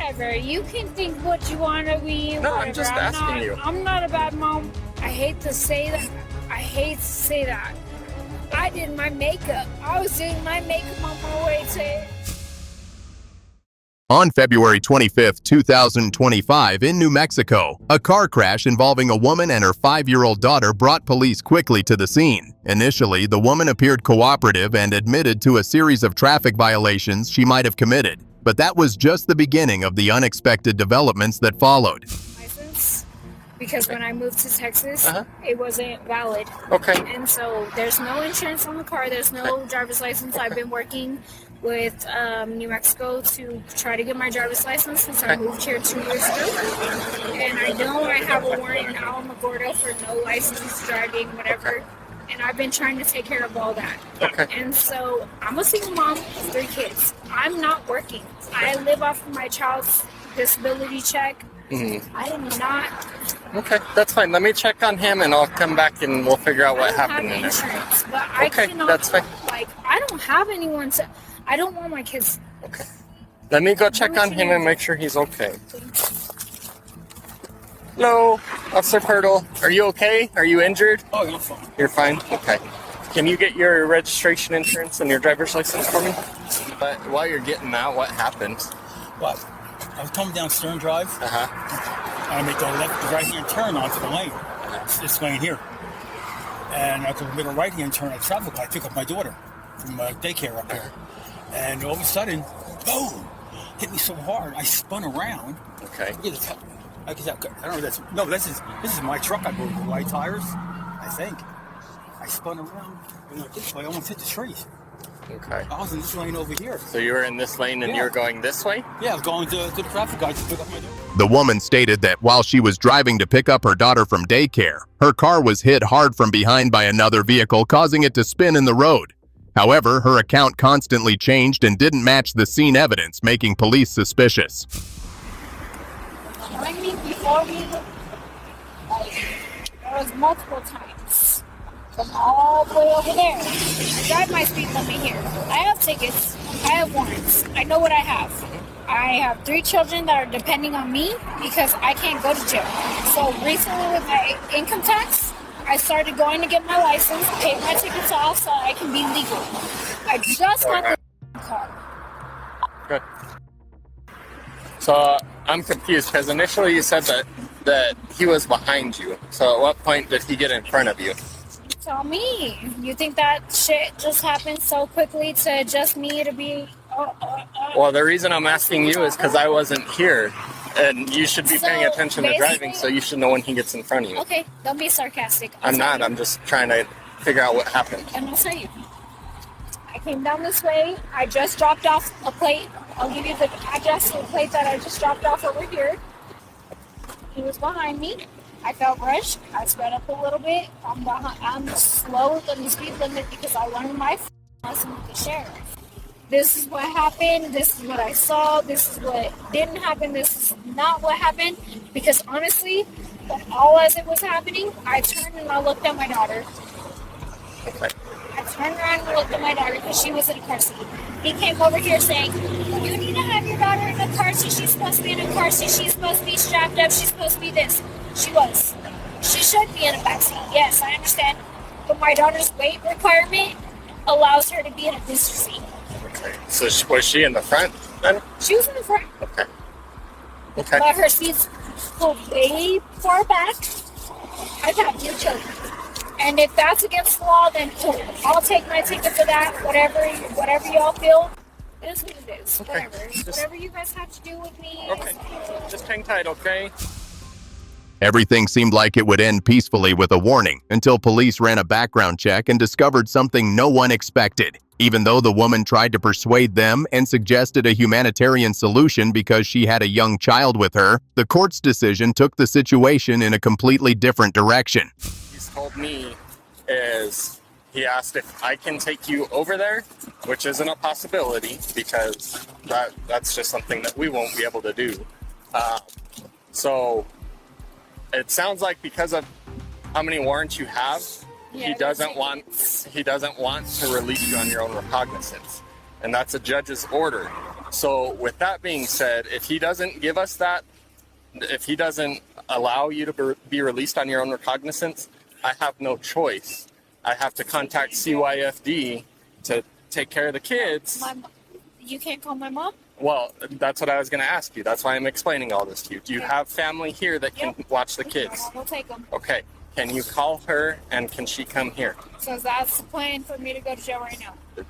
whatever. You can think what you want to be. No, whatever. I'm just asking you. I'm not a bad mom. I hate to say that. I did my makeup. I was doing my makeup on my way to... On February 25, 2025, in New Mexico, a car crash involving a woman and her 5-year-old daughter brought police quickly to the scene. Initially, the woman appeared cooperative and admitted to a series of traffic violations she might have committed. But that was just the beginning of the unexpected developments that followed. License, because when I moved to Texas, it wasn't valid. Okay. And so there's no insurance on the car. There's no driver's license. I've been working with New Mexico to try to get my driver's license since I moved here 2 years ago. And I know I have a warrant in Alamogordo for no license, driving, whatever. And I've been trying to take care of all that. Okay. And so I'm a single mom of 3 kids. I'm not working. I live off of my child's disability check. Mm-hmm. I am not. Okay, that's fine. Let me check on him and I'll come back and we'll figure out what happened. I don't have insurance, but I cannot. That's fine. Like, I don't have anyone to. I don't want my kids. Okay. Let me go check on him and make sure he's okay. Hello, Officer Pirtle. Are you okay? Are you injured? Oh, you're fine. You're fine? Okay. Can you get your registration, insurance, and your driver's license for me? But while you're getting that, what happened? What? I was coming down Stern Drive. Uh-huh. And I make the right-hand turn onto the lane. This lane here. And after I made a right-hand turn at traffic light, I pick up my daughter from daycare up here. And all of a sudden, boom! Hit me so hard, I spun around. Okay. I don't know. This is my truck. I moved the white tires. I think. I spun around and went this way. I almost hit the trees. Okay. I was in this lane over here. So you were in this lane and you were going this way? Yeah, I was going to the traffic light to pick up my daughter. The woman stated that while she was driving to pick up her daughter from daycare, her car was hit hard from behind by another vehicle, causing it to spin in the road. However, her account constantly changed and didn't match the scene evidence, making police suspicious. There was multiple times from all the way over there. I drive my speed limit here. I have tickets. I have warrants. I know what I have. I have 3 children that are depending on me because I can't go to jail. So recently with my income tax, I started going to get my license, pay my tickets off so I can be legal. I just got the car. Good. So I'm confused because initially you said that he was behind you. So at what point did he get in front of you? Tell me. You think that shit just happened so quickly to just me to be... Well, the reason I'm asking you is because I wasn't here. And you should be paying attention to driving, so you should know when he gets in front of you. Okay, don't be sarcastic. I'm not. I'm just trying to figure out what happened. And I'll tell you. I came down this way. I just dropped off a plate. I'll give you the address of the plate that I just dropped off over here. He was behind me. I felt rushed. I sped up a little bit. I'm slower than the speed limit because I learned my lesson with the sheriff. This is what happened. This is what I saw. This is what didn't happen. This is not what happened. Because honestly, all as it was happening, I turned and I looked at my daughter. I turned around and looked at my daughter because she was in a car seat. He came over here saying, "You need to have your daughter in a car seat. She's supposed to be in a car seat. She's supposed to be strapped up. She's supposed to be this." She was. She should be in a back seat. Yes, I understand. But my daughter's weight requirement allows her to be in a booster seat. Okay. So was she in the front then? She was in the front. Okay. Okay. But her seat's pulled way far back. I've had 2 children. And if that's against the law, then cool. I'll take my ticket for that. Whatever y'all feel. It is what it is. Okay. Whatever. Whatever you guys have to do with me. Okay. Just hang tight, okay? Everything seemed like it would end peacefully with a warning until police ran a background check and discovered something no one expected. Even though the woman tried to persuade them and suggested a humanitarian solution because she had a young child with her, the court's decision took the situation in a completely different direction. He's told me is he asked if I can take you over there, which isn't a possibility because that's just something that we won't be able to do. So it sounds like because of how many warrants you have, he doesn't want to release you on your own recognizance, and that's a judge's order. So with that being said, if he doesn't give us that, if he doesn't allow you to be released on your own recognizance, I have no choice. I have to contact CYFD to take care of the kids. You can't call my mom? Well, that's what I was going to ask you. That's why I'm explaining all this to you. Do you have family here that can watch the kids? We'll take them. Okay. Can you call her and can she come here? So that's the plan for me to go to jail right now.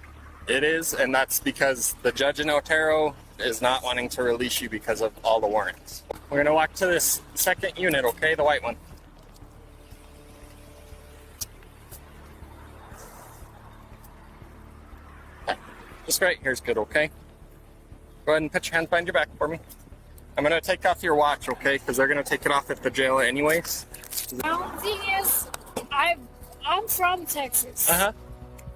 It is, and that's because the judge in Otero is not wanting to release you because of all the warrants. We're going to walk to this second unit, okay? The white one. Okay. Just right here's good, okay? Go ahead and put your hands behind your back for me. I'm going to take off your watch, okay? Because they're going to take it off at the jail anyways. The thing is, I'm from Texas. Uh-huh.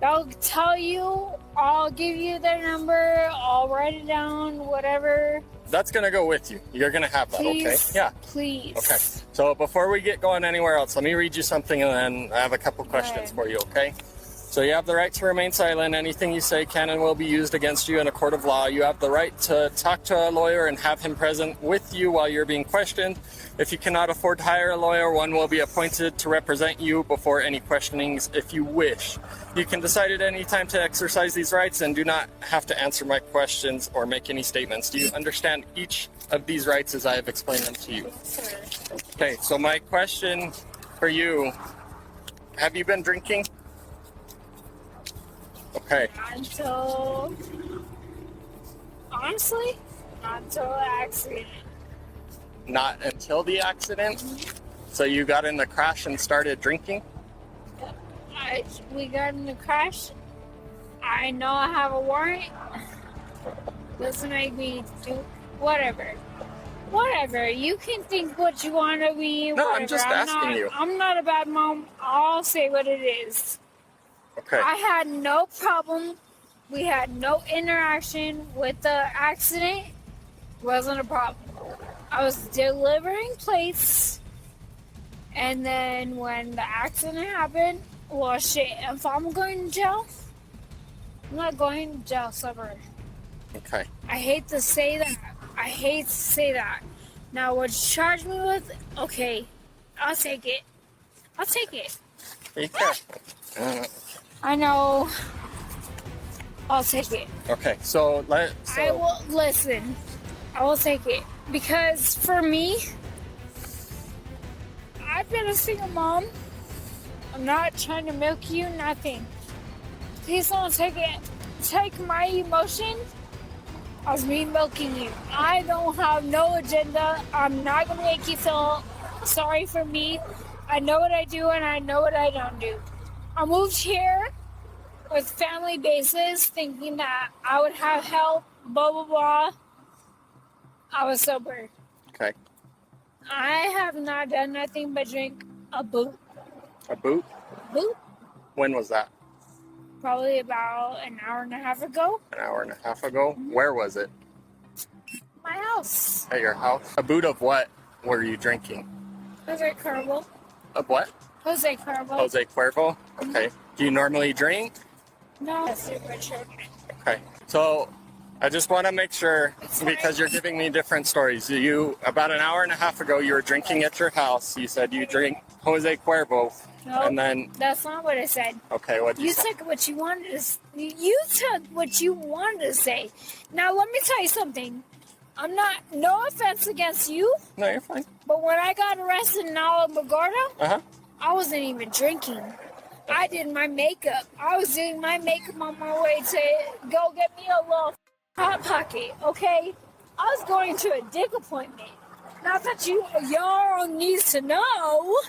They'll tell you, I'll give you their number, I'll write it down, whatever. That's going to go with you. You're going to have that, Please, okay? Yeah. Please. Okay. So before we get going anywhere else, let me read you something and then I have a couple questions for you, okay? So you have the right to remain silent. Anything you say can and will be used against you in a court of law. You have the right to talk to a lawyer and have him present with you while you're being questioned. If you cannot afford to hire a lawyer, one will be appointed to represent you before any questionings if you wish. You can decide at any time to exercise these rights and do not have to answer my questions or make any statements. Do you understand each of these rights as I have explained them to you? Sir. Okay, so my question for you, have you been drinking? Okay. Until, honestly, until the accident. Not until the accident? So you got in the crash and started drinking? We got in the crash. I know I have a warrant. Doesn't make me do whatever. Whatever. You can think what you want of me. No, whatever. I'm just asking you. I'm not a bad mom. I'll say what it is. Okay. I had no problem. We had no interaction with the accident. Wasn't a problem. I was delivering plates, and then when the accident happened, well, shit, if I'm going to jail, I'm not going to jail sober. Okay. I hate to say that. Now, what you charge me with, okay, I'll take it. Be careful. I know. I'll take it. Okay, so I will listen. I will take it because for me, I've been a single mom. I'm not trying to milk you, nothing. Please don't take my emotion as me milking you. I don't have no agenda. I'm not gonna make you feel sorry for me. I know what I do and I know what I don't do. I moved here with family basis, thinking that I would have help, blah, blah, blah. I was sober. Okay. I have not done nothing but drink a boot. A boot? Boot? When was that? Probably about an hour and a half ago. An hour and a half ago? Where was it? My house. At your house? A boot of what were you drinking? Jose Cuervo. Of what? Jose Cuervo. Jose Cuervo? Okay. Do you normally drink? No. That's super children. Okay. So I just want to make sure, because you're giving me different stories. About an hour and a half ago, you were drinking at your house. You said you drink Jose Cuervo. No, And then, that's not what I said. okay, what did you say? You took what you wanted to. You took what you wanted to say. Now let me tell you something. I'm not. No offense against you, No, you're fine. but when I got arrested in Alamogordo, Uh-huh. I wasn't even drinking. I did my makeup. I was doing my makeup on my way to go get me a little hot pocket. Okay, I was going to a dick appointment. Not that y'all needs to know.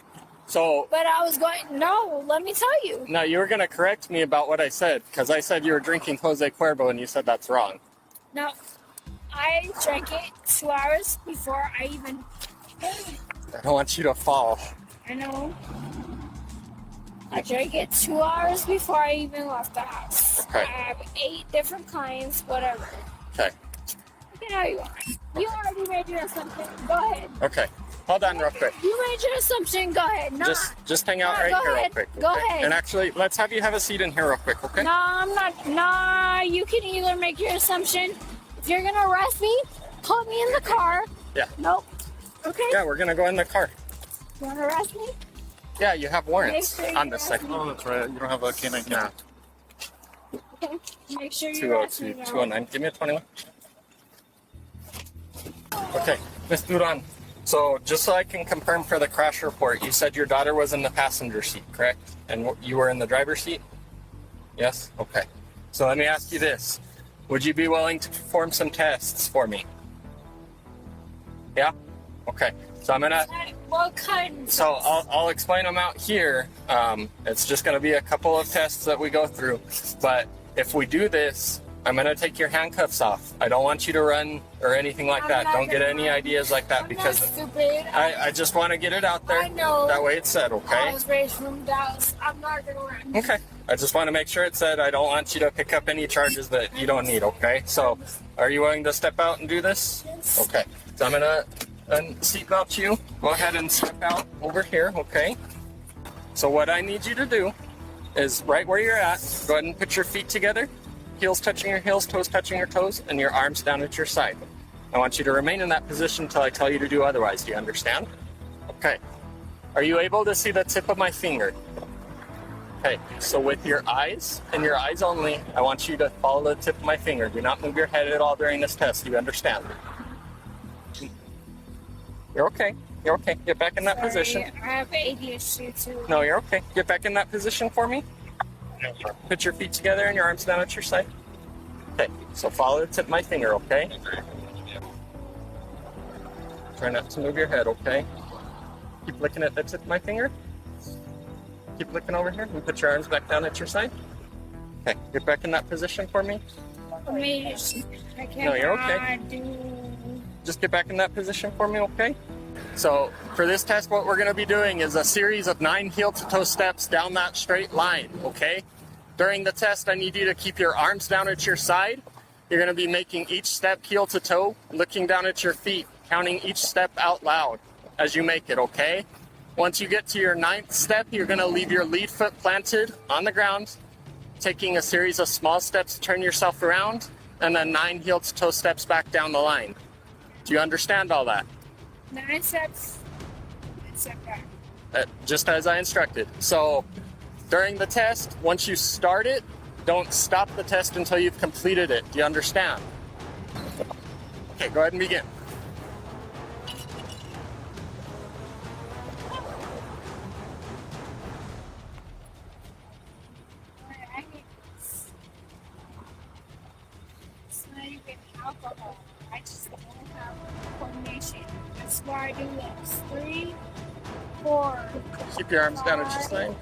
So, But I was going, no, let me tell you. now you were going to correct me about what I said, because I said you were drinking Jose Cuervo, and you said that's wrong. No, I drank it 2 hours before I even. I don't want you to fall. I know. I drank it 2 hours before I even left the house. Okay. I have 8 different clients, whatever. Okay. You know you want. You already made your assumption. Go ahead. Okay. Hold on real quick. You made your assumption. Go ahead. No, Just hang out No, right go here real ahead. quick. Go okay? ahead. And actually, let's have you have a seat in here real quick, okay? no, I'm not. Nah, you can either make your assumption If you're gonna arrest me, put me in the car. Yeah. Nope. Okay. Yeah, we're gonna go in the car. You wanna arrest me? Yeah, you have warrants Make sure on you this arrest side. me. Oh, that's right. You don't have a canine Nah. camera. Okay. Make sure you arrest me. 202, 209. Give me a 21. Okay, Miss Duran. So just so I can confirm for the crash report, you said your daughter was in the passenger seat, correct? And you were in the driver's seat? Yes? Okay. So let me ask you this. Would you be willing to perform some tests for me? Yeah? Okay. So I'm gonna... What kind? So I'll explain them out here. It's just going to be a couple of tests that we go through. But if we do this, I'm going to take your handcuffs off. I don't want you to run or anything like that. Don't get any ideas like that because stupid. I just want to get it out there. I know. That way it's said, I okay? was raised from Dallas. I'm not gonna run. Okay. I just want to make sure it said I don't want you to pick up any charges that you don't need, okay? So are you willing to step out and do this? Yes. Okay. So I'm going to seatbelt you. Go ahead and step out over here, okay? So what I need you to do is right where you're at, go ahead and put your feet together, heels touching your heels, toes touching your toes, and your arms down at your side. I want you to remain in that position until I tell you to do otherwise. Do you understand? Okay. Are you able to see the tip of my finger? Okay, so with your eyes and your eyes only, I want you to follow the tip of my finger. Do not move your head at all during this test. Do you understand? You're okay. You're okay. Get back in that position. I have ADHD too. No, you're okay. Get back in that position for me. Put your feet together and your arms down at your side. Okay, so follow the tip of my finger, okay? Try not to move your head, okay? Keep looking at the tip of my finger. Keep looking over here and put your arms back down at your side. Okay, get back in that position for me. I can't. No, you're okay. Just get back in that position for me, okay? So for this test, what we're going to be doing is a series of 9 heel-to-toe steps down that straight line, okay? During the test, I need you to keep your arms down at your side. You're going to be making each step heel-to-toe, looking down at your feet, counting each step out loud as you make it, okay? Once you get to your 9th step, you're going to leave your lead foot planted on the ground, taking a series of small steps to turn yourself around, and then 9 heel-to-toe steps back down the line. Do you understand all that? 9 steps. 9 step back. Just as I instructed. So during the test, once you start it, don't stop the test until you've completed it. Do you understand? Okay, go ahead and begin. It's not even alcohol. I just don't have coordination. That's why I do this. 3, 4. Keep your arms down at your side.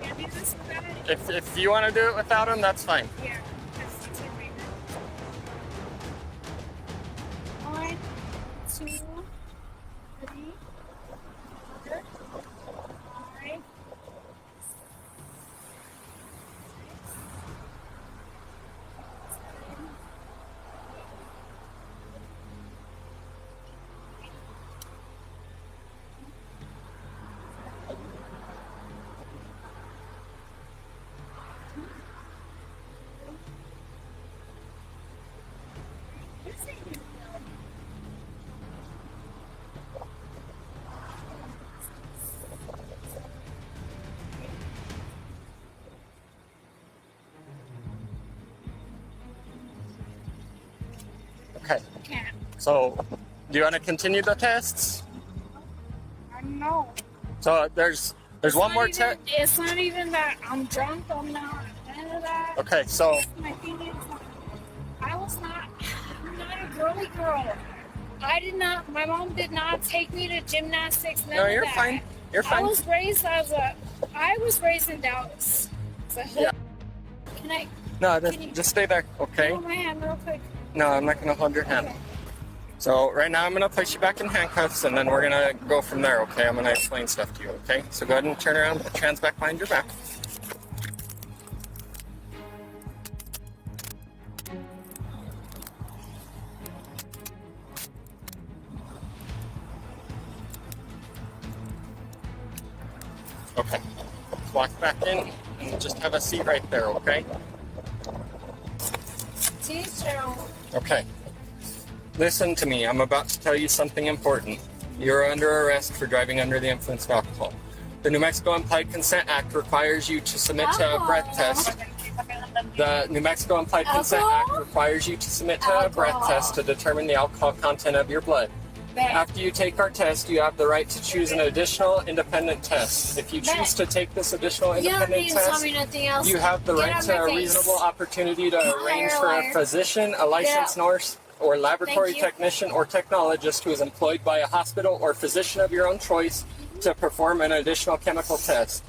Can I do this without it? If you want to do it without them, that's fine. Yeah. That's the same thing. 1, 2, 3, 4, 5. Okay. Can't. So, do you want to continue the tests? I don't know. So there's one more test. It's not even that I'm drunk. I'm not. None of that. Okay, so My thing is, I'm not a girly girl. I did not. My mom did not take me to gymnastics. None no, of you're that. fine. You're fine. I was raised in Dallas. So Yeah. Can I? No, Can you- just stay there, okay? Hold my hand real quick. No, I'm not going to hold your hand. Okay. So right now I'm going to place you back in handcuffs, and then we're going to go from there, okay? I'm going to explain stuff to you, okay? So go ahead and turn around, put your hands back behind your back. Okay. Walk back in and just have a seat right there, okay? Please don't. Okay. Listen to me. I'm about to tell you something important. You're under arrest for driving under the influence of alcohol. The New Mexico Implied Consent Act requires you to submit to a breath test. The New Mexico Implied Consent Act requires you to submit to a breath test to determine the alcohol content of your blood. After you take our test, you have the right to choose an additional independent test. If you choose to take this additional independent test, you have the right to a reasonable opportunity to arrange for a physician, a licensed nurse, or laboratory technician or technologist who is employed by a hospital or physician of your own choice to perform an additional chemical test.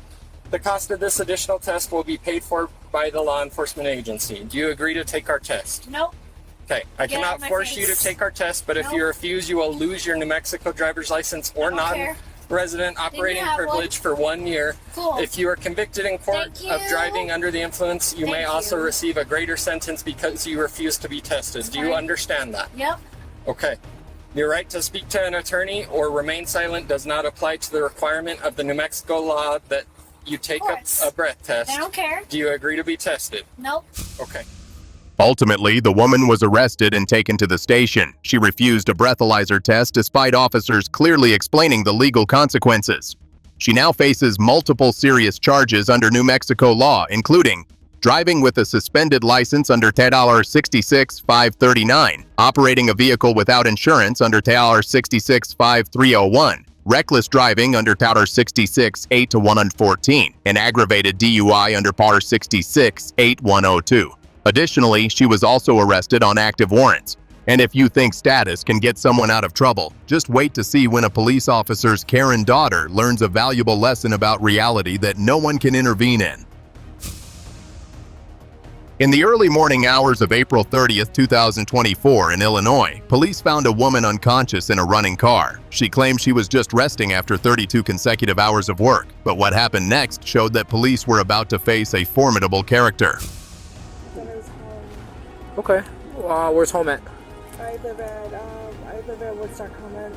The cost of this additional test will be paid for by the law enforcement agency. Do you agree to take our test? Nope. Okay, I cannot force you to take our test, but if you refuse, you will lose your New Mexico driver's license or non-resident operating privilege for 1 year. Cool. If you are convicted in court of driving under the influence, you may also receive a greater sentence because you refuse to be tested. Do you understand that? Yep. Okay. Your right to speak to an attorney or remain silent does not apply to the requirement of the New Mexico law that you take a breath test. I don't care. Do you agree to be tested? Nope. Okay. Ultimately, the woman was arrested and taken to the station. She refused a breathalyzer test despite officers clearly explaining the legal consequences. She now faces multiple serious charges under New Mexico law, including driving with a suspended license under Title 66-539, operating a vehicle without insurance under Title 66-5301, reckless driving under Title 66-8-114, and aggravated DUI under Par 66-8102. Additionally, she was also arrested on active warrants. And if you think status can get someone out of trouble, just wait to see when a police officer's Karen daughter learns a valuable lesson about reality that no one can intervene in. In the early morning hours of April 30th, 2024 in Illinois, police found a woman unconscious in a running car. She claimed she was just resting after 32 consecutive hours of work, but what happened next showed that police were about to face a formidable character. Okay. Where's home at? I live at Woodstock Commons,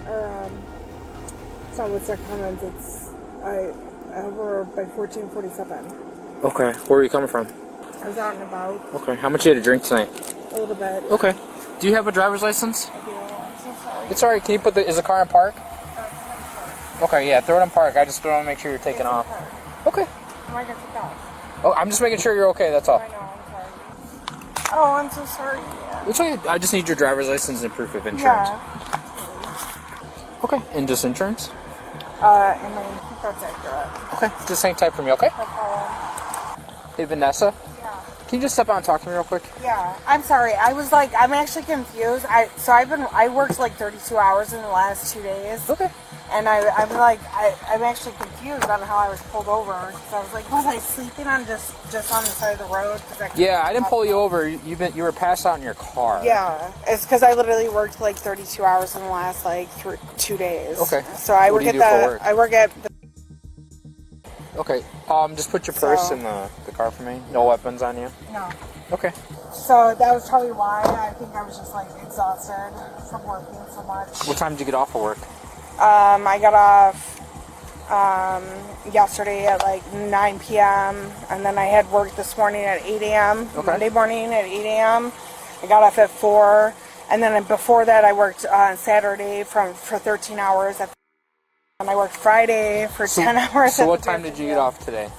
it's not Woodstock Commons, it's over by 1447. Okay. Where are you coming from? I was out and about. Okay. How much you had to drink tonight? A little bit. Okay. Do you have a driver's license? I do. I'm so sorry. It's alright. Can you put is the car in park? Okay, yeah, throw it in park. I just want to make sure you're taking off. Okay. Am I going to take off? Oh, I'm just making sure you're okay, that's all. I know, I'm sorry. Oh, I'm so sorry. Yeah. It's okay. I just need your driver's license and proof of insurance. Yeah. Okay. And just insurance? And I think that's accurate. Okay. Just hang tight for me, okay? No problem. Hey, Vanessa? Yeah. Can you just step out and talk to me real quick? Yeah. I'm sorry. I'm actually confused. I worked like 32 hours in the last 2 days. Okay. And I'm actually confused on how I was pulled over. Because I was like, was I sleeping on just on the side of the road? Yeah, I didn't pull you over. You were passed out in your car. Yeah, it's because I literally worked like 32 hours in the last like 2 days. Okay. So I work at the. Okay. Just put your purse in the car for me. No weapons on you. No. Okay. So that was probably why I think I was just like exhausted from working so much. What time did you get off of work? I got off yesterday at like 9 p.m. and then I had work this morning at 8 a.m. Okay. Monday morning at 8 a.m. I got off at 4, and then before that I worked on Saturday for 13 hours and I worked Friday for 10 hours. So what time did you get off today?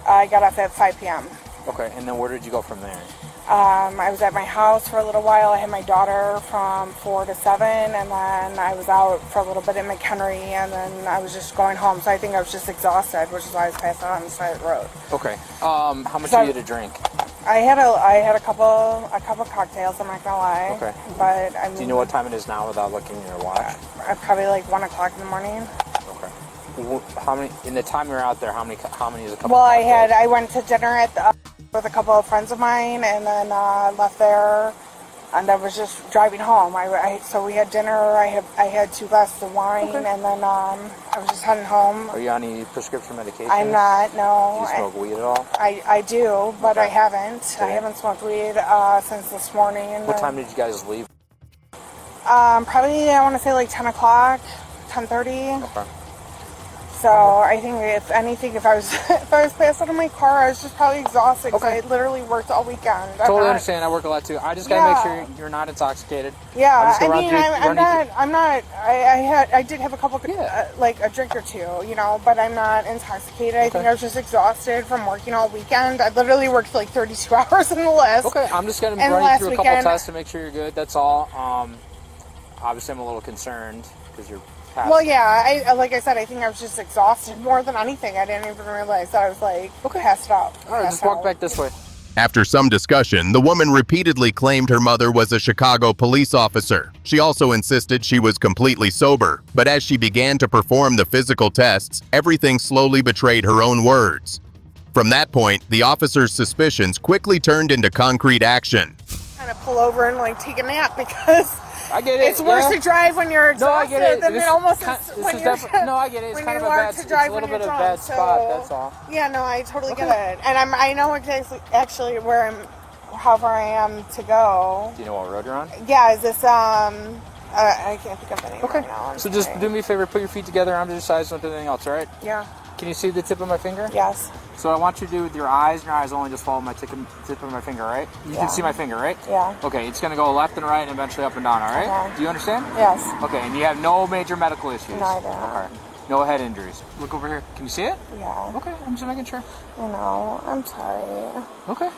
I got off at 5 p.m. Okay, and then where did you go from there? I was at my house for a little while. I had my daughter from 4 to 7, and then I was out for a little bit in McHenry, and then I was just going home. So I think I was just exhausted, which is why I was passed out on the side of the road. Okay. How much did you get to drink? I had a couple cocktails. I'm not gonna lie. Okay. But I mean, Do you know what time it is now without looking at your watch? Probably like 1 o'clock in the morning. Okay. How many in the time you were out there? How many is a couple? Well, cocktails? I went to dinner with a couple of friends of mine, and then left there, and I was just driving home. So we had dinner. I had 2 glasses of wine, and then I was just heading home. Are you on any prescription medication? I'm not. No. Do you smoke weed at all? I do, but Okay. I haven't. Okay. I haven't smoked weed since this morning. What time did you guys leave? Probably I want to say like 10 o'clock, 10:30. Okay. So I think if anything, if I was passed out of my car, I was just probably exhausted because I literally worked all weekend. Totally understand. I work a lot too. I just gotta make sure you're not intoxicated. Yeah, I mean, I'm not. I did have a couple, like a drink or two, you know, but I'm not intoxicated. I think I was just exhausted from working all weekend. I literally worked for like 32 hours in the list. Okay, I'm just gonna run you through a couple tests to make sure you're good. That's all. Obviously, I'm a little concerned because you're. Well, yeah, like I said, I think I was just exhausted more than anything. I didn't even realize that I was like passed out. All right, just walk back this way. After some discussion, the woman repeatedly claimed her mother was a Chicago police officer. She also insisted she was completely sober, but as she began to perform the physical tests, everything slowly betrayed her own words. From that point, the officer's suspicions quickly turned into concrete action. Kind of pull over and like take a nap because I get it. It's worse to drive when you're exhausted than it almost is when you're. No, I get it. It's kind of a bad. It's a little bit of a bad spot. That's all. Yeah, no, I totally get it, and I know exactly actually where how far I am to go. Do you know what road you're on? Yeah, is this I can't think of the name right now. So just do me a favor, put your feet together, arms to your sides, don't do anything else, all right? Yeah. Can you see the tip of my finger? Yes. So I want you to do with your eyes only, just follow my tip of my finger, right? You can see my finger, right? Yeah. Okay, it's gonna go left and right and eventually up and down, all right? Okay. Do you understand? Yes. Okay, and you have no major medical issues? No, I don't. Okay. No head injuries. Look over here. Can you see it? Yeah. Okay, I'm just making sure. I know. I'm sorry. Okay.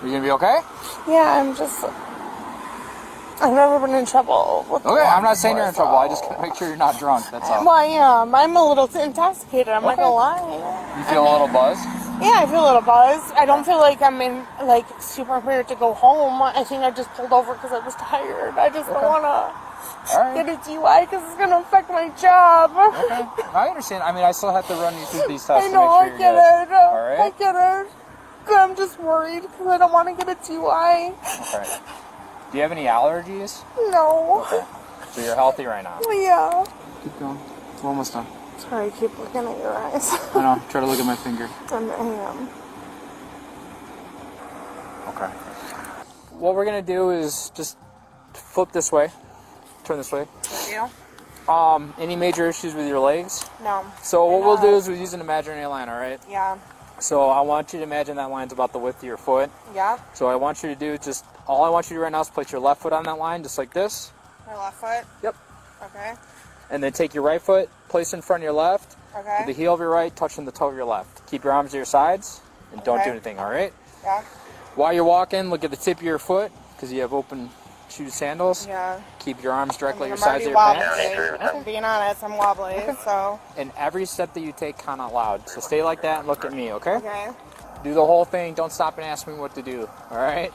You gonna be okay? Yeah, I've never been in trouble. Okay, I'm not saying you're in trouble. I just gotta make sure you're not drunk. That's all. Well, I am. I'm a little intoxicated. I'm not gonna lie. You feel a little buzzed? Yeah, I feel a little buzzed. I don't feel like I'm super prepared to go home. I think I just pulled over because I was tired. I just don't want to get a DUI because it's gonna affect my job. Okay, I understand. I mean, I still have to run you through these tests. I know. To make sure I get it. All right. I get it. I'm just worried because I don't want to get a DUI. Okay. Do you have any allergies? No. Okay. So you're healthy right now? Yeah. Keep going. We're almost done. Sorry, I keep looking at your eyes. I know. Try to look at my finger. I am. Okay. What we're going to do is just flip this way. Turn this way. Yeah. Any major issues with your legs? No. So what we'll do is we'll use an imaginary line, all right? Yeah. So I want you to imagine that line's about the width of your foot. Yeah. So I want you to do all I want you to do right now is place your left foot on that line, just like this. My left foot? Yep. Okay. And then take your right foot, place in front of your left. Okay. With the heel of your right, touching the toe of your left. Keep your arms to your sides, and don't do anything, all right? Yeah. While you're walking, look at the tip of your foot, because you have open shoe sandals. Yeah. Keep your arms directly at your I'm sides of your wobbly. pants. I'm being honest, I'm wobbly, so. And every step that you take, count out loud. So stay like that and look at me, okay? Okay. Do the whole thing. Don't stop and ask me what to do, all right?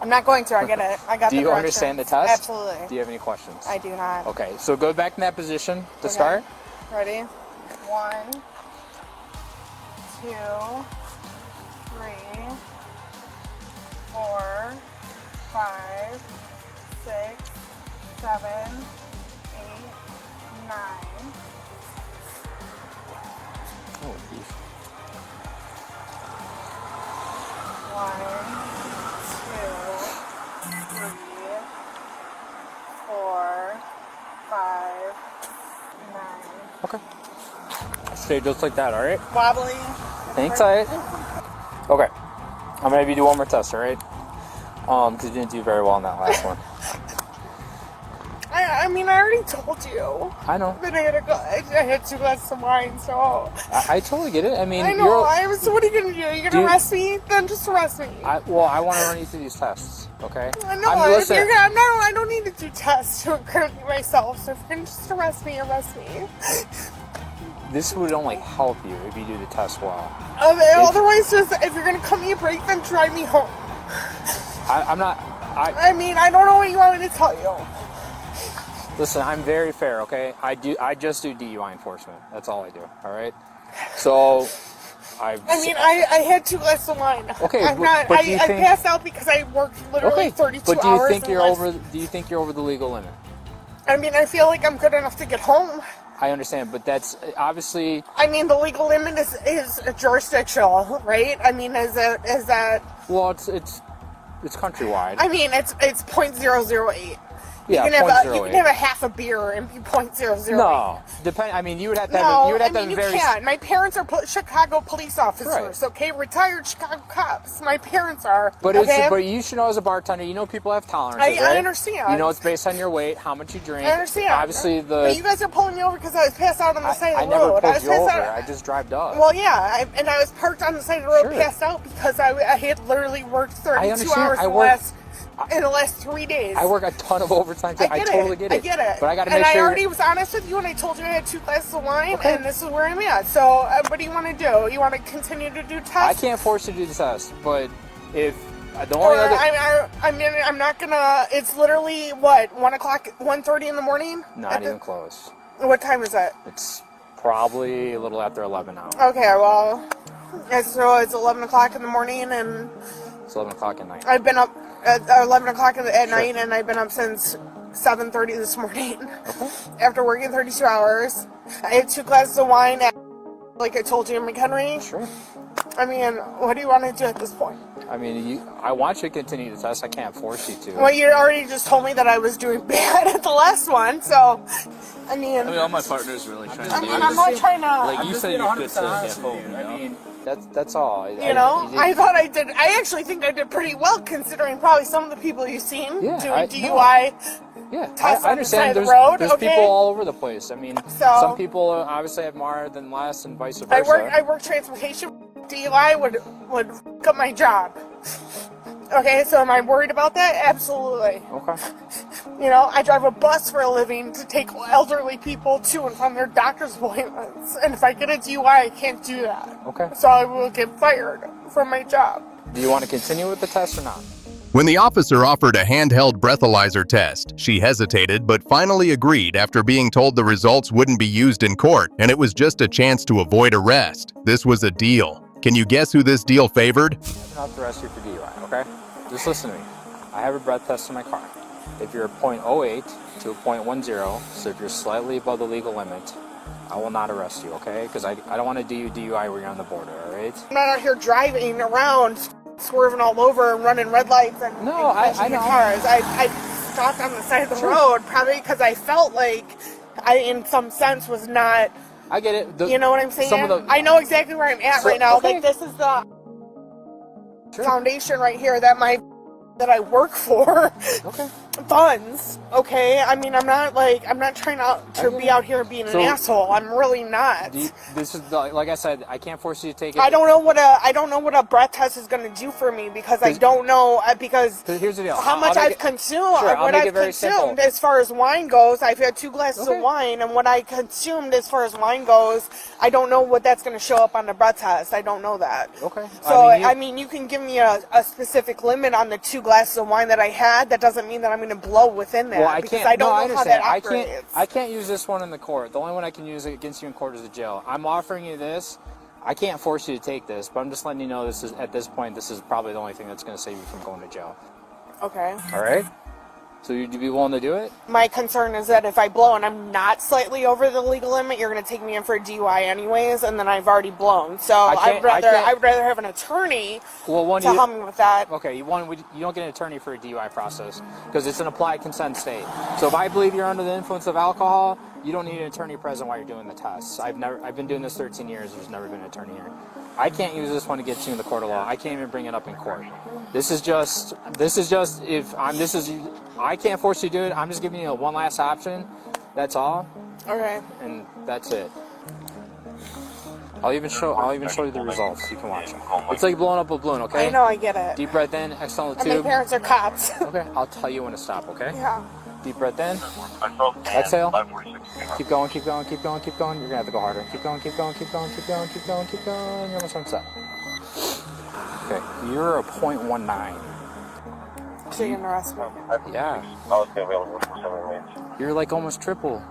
I'm not going to. I get it. I got Do the you directions. understand the test? Absolutely. Do you have any questions? I do not. Okay, so go back in that position to start. Ready? 1, 2, 3, 4, 5, 6, 7, 8, 9. Oh, geez. 1, 2, 3, 4, 5, 9. Okay. Stay just like that, all right? Wobbly. Hang tight. Okay. I'm gonna have you do one more test, all right? Because you didn't do very well on that last one. I mean, I already told you. I know. That I had 2 glasses of wine, so. I totally get it. I mean, I know. So what are you gonna do? You're gonna arrest me? Then just arrest me. I want to run you through these tests, okay? No, I don't need to do tests to incriminate myself. So if you're gonna just arrest me, arrest me. This would only help you if you do the test well. Otherwise, just if you're gonna cut me a break, then drive me home. I'm not. I mean, I don't know what you want me to tell you. Listen, I'm very fair, okay? I just do DUI enforcement. That's all I do. All right. So, I had 2 glasses of wine. Okay, I passed out because I worked literally 32 but do hours. you think you're over? Do you think you're over the legal limit? I mean, I feel like I'm good enough to get home. I understand, but that's obviously. I mean, the legal limit is jurisdictional, right? I mean, is that? Well, it's countrywide. I mean, it's .008. Yeah, you can have you 0.08. can have a half a beer and be .008. No, depend. I mean, you would have to have. No, You would have to I have mean, a you very. can't. My parents are Chicago police officers, Right. okay? Retired Chicago cops. My parents are. But okay? but you should know as a bartender, you know people have tolerances, I right? understand. You know it's based on your weight, how much you drink. I understand. Obviously, But you guys are pulling me over because I was passed out on the side I of the never road. pulled you over. Out. I just drove up. Well, yeah, and I was parked on the side of the road, Sure. passed out because I had literally worked 32 understand. hours in the last 3 days. I work a ton of overtime too. I totally get it. I get it. But I got to make and sure. I already was honest with you when I told you I had 2 glasses of wine, Okay. and this is where I'm at. So, what do you want to do? You want to continue to do tests? I can't force you to do the test, but if the only other. I mean, I'm not gonna. It's literally what 1:30 in the morning. Not even close. What time is it? It's probably a little after 11 now. Okay, well, so it's 11 o'clock in the morning, and It's 11 o'clock at night. I've been up at 11 o'clock at night, and I've been up since 7:30 this morning. Okay. After working 32 hours, I had 2 glasses of wine, like I told you in McHenry. Sure. I mean, what do you want to do at this point? I mean, I want you to continue the test. I can't force you to. Well, you already just told me that I was doing bad at the last one, so I mean, all my partners really trying to do I'm not trying to. like you said, you fit to get home. You know? That's all. You know, I thought I did. I actually think I did pretty well considering probably some of the people you've seen Yeah, doing DUI. Yeah, Tests I on the side understand. of the There's, road, there's okay? people all over the place. I mean, So- some people obviously have more than less, and vice versa. I work transportation. DUI would cut my job. Okay, so am I worried about that? Absolutely. Okay. You know, I drive a bus for a living to take elderly people to and from their doctor's appointments. And if I get a DUI, I can't do that. Okay. So I will get fired from my job. Do you want to continue with the test or not? When the officer offered a handheld breathalyzer test, she hesitated but finally agreed after being told the results wouldn't be used in court and it was just a chance to avoid arrest. This was a deal. Can you guess who this deal favored? I'm not to arrest you for DUI, okay? Just listen to me. I have a breath test in my car. If you're a .08 to a .10, so if you're slightly above the legal limit, I will not arrest you, okay? Because I don't want to do you DUI where you're on the border, all right? I'm not out here driving around, swerving all over and running red lights and No, and crashing I into know. cars. I stopped on the side of the road probably because I felt like I, in some sense, was not. I get it. You know what I'm saying? Some of the, I know exactly where I'm at So, right now. okay. Like this is the Sure. foundation right here that I work for. Okay. Funds, okay? I mean, I'm not trying to be out here being an So- asshole. I'm really not. This is like I said. I can't force you to take it. I don't know what a breath test is going to do for me because I don't know because So here's the deal. how much I've consumed. Sure, I'll what make I've it very consumed simple. as far as wine goes, I've had 2 glasses Okay. of wine, and what I consumed as far as wine goes, I don't know what that's going to show up on the breath test. I don't know that. Okay. So I I mean, you can give me a specific limit on the 2 glasses of wine that I had. That doesn't mean that I'm going to blow within that Well, I because can't. I don't no, I know how that understand. operates. I can't use this one in the court. The only one I can use against you in court is the jail. I'm offering you this. I can't force you to take this, but I'm just letting you know this is at this point. This is probably the only thing that's going to save you from going to jail. Okay. All right. So you'd be willing to do it? My concern is that if I blow and I'm not slightly over the legal limit, you're going to take me in for a DUI anyways, and then I've already blown. So I would rather have an attorney Well, to help me with that. Okay, you don't get an attorney for a DUI process because it's an applied consent state. So if I believe you're under the influence of alcohol, you don't need an attorney present while you're doing the tests. I've been doing this 13 years. There's never been an attorney here. I can't use this one to get you in the court of law. I can't even bring it up in court. I can't force you to do it. I'm just giving you one last option. That's all. Okay. And that's it. I'll even show you the results. You can watch them. It's like blowing up a balloon, okay? I know, I get it. Deep breath in, exhale on the And my tube. parents are cops. Okay, I'll tell you when to stop, okay? Yeah. Deep breath in. Exhale. Keep going, keep going, keep going, keep going. You're gonna have to go harder. Keep going, keep going, keep going, keep going, keep going, keep going. You're almost on set. Okay, you're a .19. So you're gonna arrest me. Yeah. You're like almost triple.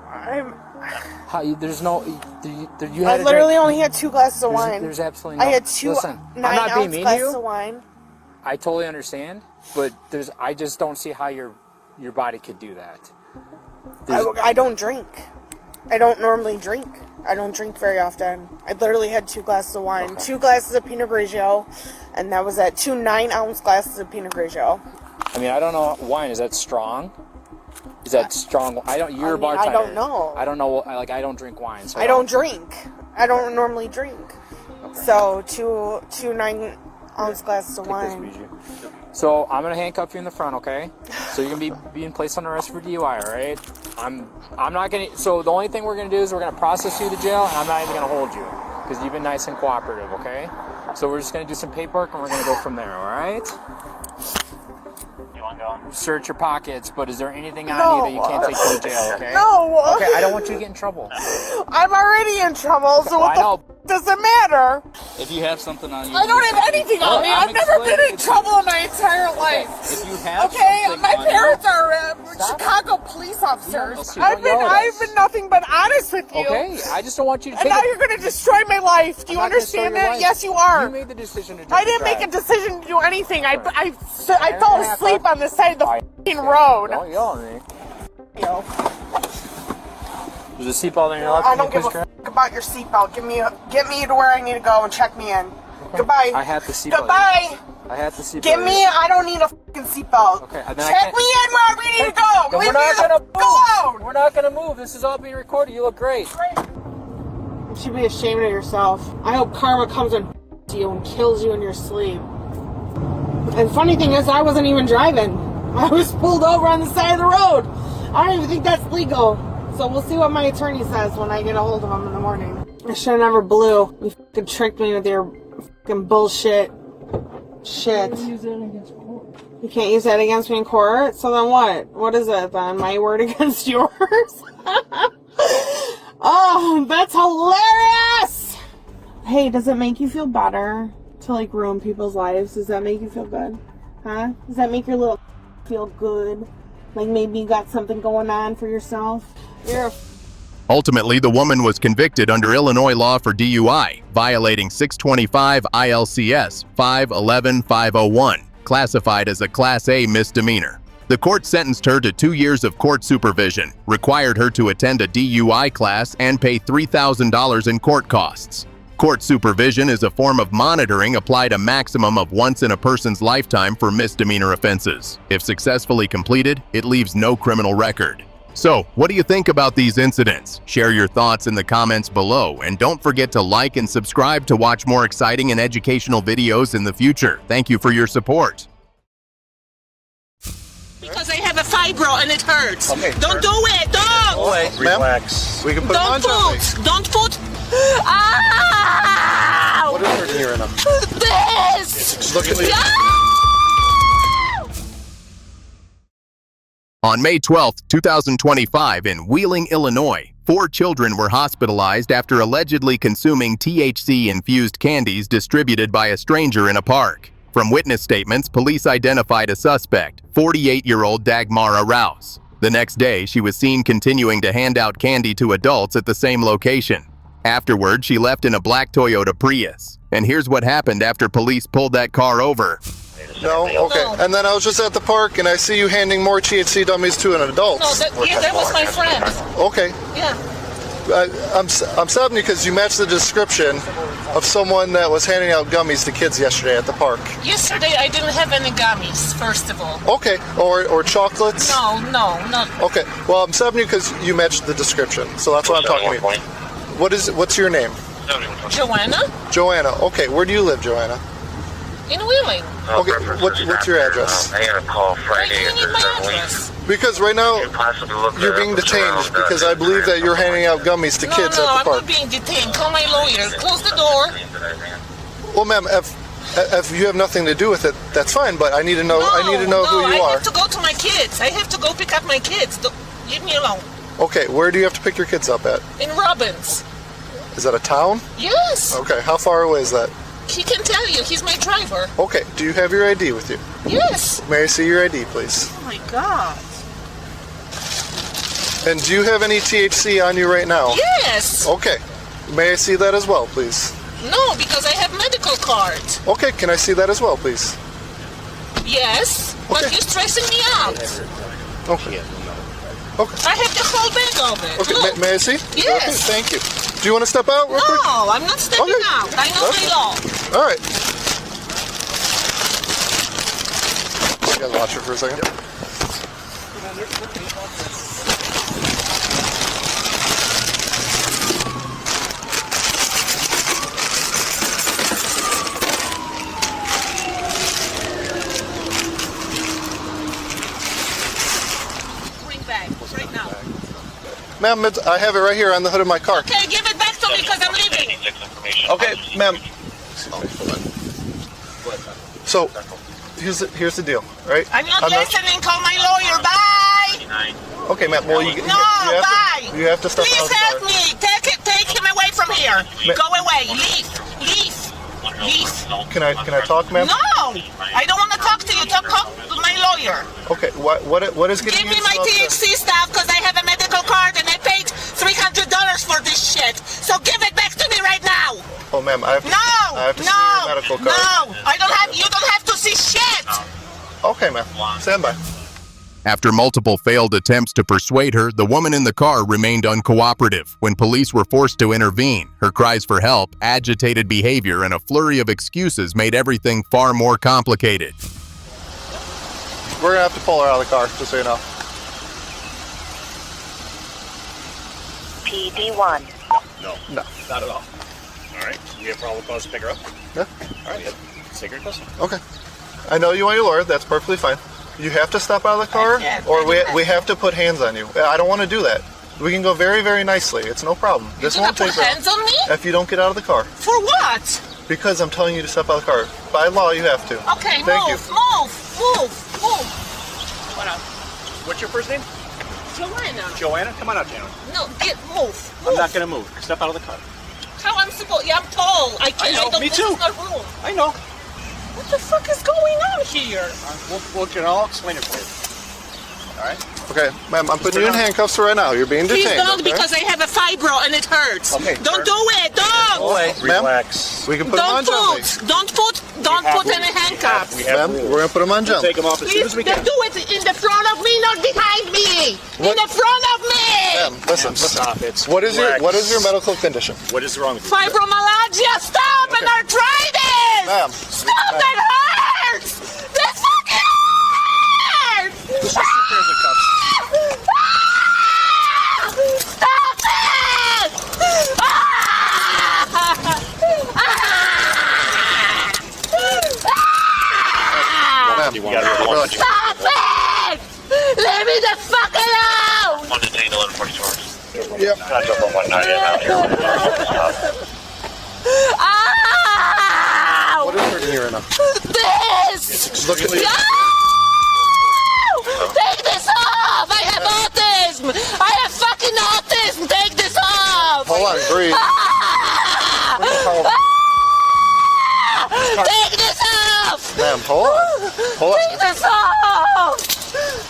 There's no. You I had literally only had 2 glasses of wine. There's absolutely no. I had 2 Listen, I'm 9 not being ounce mean to glasses you. of wine. I totally understand, but I just don't see how your body could do that. I don't drink. I don't normally drink. I don't drink very often. I literally had 2 glasses of wine, Okay. 2 glasses of Pinot Grigio, and that was at 2 9-ounce glasses of Pinot Grigio. I mean, I don't know. Wine, is that strong? Is that strong? I don't. You're a I mean, bartender. I don't know. I don't know. Like I don't drink wine. So I don't drink. I don't normally drink. So two 9-ounce glasses of wine. So I'm gonna handcuff you in the front, okay? So you're gonna be being placed on arrest for DUI, all right? I'm not gonna. So the only thing we're gonna do is we're gonna process you to jail, and I'm not even gonna hold you because you've been nice and cooperative, okay? So we're just gonna do some paperwork, and we're gonna go from there, all right? Search your pockets, but is there anything on you that you can't take to the jail, okay? No. Okay, I don't want you to get in trouble. I'm already in trouble, so what I know. does it matter? If you have something on you, I don't have anything on me. I've never been in trouble in my entire life. If you have Okay, something my on parents are Chicago police officers. Don't I've yell at us. been nothing but honest with you. Okay, I just don't want you to And take now it. you're going to destroy my life. Do you I'm not gonna destroy understand your that? life. Yes, you are. You made the decision to drink I didn't and make a drive. decision to do anything. I fell asleep on the side of the f***ing road. Don't yell at me. Yo, There's a seatbelt on your left. I Can you don't give a push your- f*** about your seatbelt. Get me to where I need to go and check me in. Goodbye. I have the seatbelt. Goodbye. I have the seatbelt. I don't need a f***ing seatbelt. Okay, then I Check can't- me in where we need to go. Then Leave we're me not the gonna f*** alone. We're not gonna move. This is all being recorded. You look great. You should be ashamed of yourself. I hope karma comes and f***s you and kills you in your sleep. And funny thing is, I wasn't even driving. I was pulled over on the side of the road. I don't even think that's legal. So we'll see what my attorney says when I get a hold of him in the morning. I should have never blew. You fucking tricked me with your fucking bullshit. Shit. You can't use that against me in court? So then what? What is it then? My word against yours? Oh, that's hilarious! Hey, does it make you feel better to like ruin people's lives? Does that make you feel good? Huh? Does that make your little feel good? Like maybe you got something going on for yourself? You're a Ultimately, the woman was convicted under Illinois law for DUI, violating 625 ILCS 511501, classified as a Class A misdemeanor. The court sentenced her to 2 years of court supervision, required her to attend a DUI class, and pay $3,000 in court costs. Court supervision is a form of monitoring applied a maximum of once in a person's lifetime for misdemeanor offenses. If successfully completed, it leaves no criminal record. So, what do you think about these incidents? Share your thoughts in the comments below, and don't forget to like and subscribe to watch more exciting and educational videos in the future. Thank you for your support. Because I have a fibro and it hurts. Okay, Don't do it. Don't. Wait, relax. We can put Don't them on put. Don't put. Ow! What is hurting here in them? This. Look at me. On May 12, 2025, in Wheeling, Illinois, 4 children were hospitalized after allegedly consuming THC-infused candies distributed by a stranger in a park. From witness statements, police identified a suspect, 48-year-old Dagmara Rouse. The next day, she was seen continuing to hand out candy to adults at the same location. Afterward, she left in a black Toyota Prius. And here's what happened after police pulled that car over. No? Okay. And then I was just at the park and I see you handing more THC dummies to an adult. No, that was my friend. Okay. Yeah. I'm stopping you because you matched the description of someone that was handing out gummies to kids yesterday at the park. Yesterday I didn't have any gummies. First of all. Okay. Or chocolates? No, not. Okay. Well, I'm stopping you because you matched the description. So that's why I'm talking to you. What's your name? Joanna Joanna. Okay. Where do you live, Joanna? in Wheeling. Okay. What's your address? I got a call Why do Friday. you need my address? Because right now Possibly look you're being detained because I believe that you're handing out gummies to kids No, at the I'm park. not being detained. Call my lawyer. Close the door. Well, ma'am, if you have nothing to do with it, that's fine. But I need to know. I need to know who you I are. have to go to my kids. I have to go pick up my kids. Leave me alone. Okay, where do you have to pick your kids up at? In Robbins. Is that a town? Yes. Okay, how far away is that? He can tell you. He's my driver. Okay, do you have your ID with you? Yes. May I see your ID, please? Oh my God. And do you have any THC on you right now? Yes. Okay, may I see that as well, please? No, because I have medical card. Okay, can I see that as well, please? Yes. But Okay. you're stressing me out. Okay. Okay. I have the whole bag of it. Okay, Look. may I see? Yes. Okay, thank you. Do you want to step out real quick? No, I'm not stepping Okay. out. I know Okay. my law. All right. You guys watch it for a second. Bring back right now. Ma'am, I have it right here on the hood of my car. Okay, give it back to me because I'm leaving. Okay, ma'am. So, here's the deal, right? I'm not listening. Call my lawyer. Bye. Okay, ma'am. Well, you Bye. have to step Please out of the help car. me. Take him away from here. Go away. Leave. Can I talk, ma'am? No, I don't want to talk to you. Talk to my lawyer. Okay. What is getting Give you me my so upset? THC stuff because I have a medical card and I paid $300 for this shit. So give it back to me right now. Oh, ma'am, I have to see your medical card. No, you don't have to see shit. Okay, ma'am. Stand by. After multiple failed attempts to persuade her, the woman in the car remained uncooperative. When police were forced to intervene, her cries for help, agitated behavior, and a flurry of excuses made everything far more complicated. We're gonna have to pull her out of the car, just so you know. PD1. No, Not at all. All right. You have probable cause to pick her up? Yeah. All right. Take her in custody. Okay. I know you want your lawyer. That's perfectly fine. You have to step out of the car, or we have to put hands on you. I don't want to do that. We can go very, very nicely. It's no problem. You gonna put hands on me? If you don't get out of the car. For what? Because I'm telling you to step out of the car. By law, you have to. Okay, Thank you. move. Come on out. What's your first name? Joanna. Joanna? Come on out, Joanna. No, move. I'm not going to move. Step out of the car. How I'm supposed? Yeah, I'm tall. I can't. I know, don't, me this too. is my room. I know. What the fuck is going on here? I'll explain it for you. All right? Okay, ma'am, I'm putting you in handcuffs right now. You're being detained. Please don't, okay? because I have a fibro and it hurts. Okay, don't do it. Don't. Relax. We can put them on gently. Don't put any handcuffs. Ma'am, we're gonna put them on gently. Take them off as soon as we can. Do it in the front of me, not behind me. What? In the front of me. Ma'am, listen. Stop it. What is your medical condition? What is wrong with you? Fibromyalgia. Stop and arthritis. Ma'am. Stop. That hurts. That fucking hurts. Just 2 pairs of cuffs. Stop it! Ma'am, relax. Stop it! Leave me the fuck alone! One detained, 1142 hours. Yep. Can I jump on 190 out here? Ow! What is hurting you right now? This! Look at me. No! Take this off! I have autism! I have fucking autism! Take this off! Hold on, breathe. Take this off! Ma'am, hold on. Hold on. Take this off!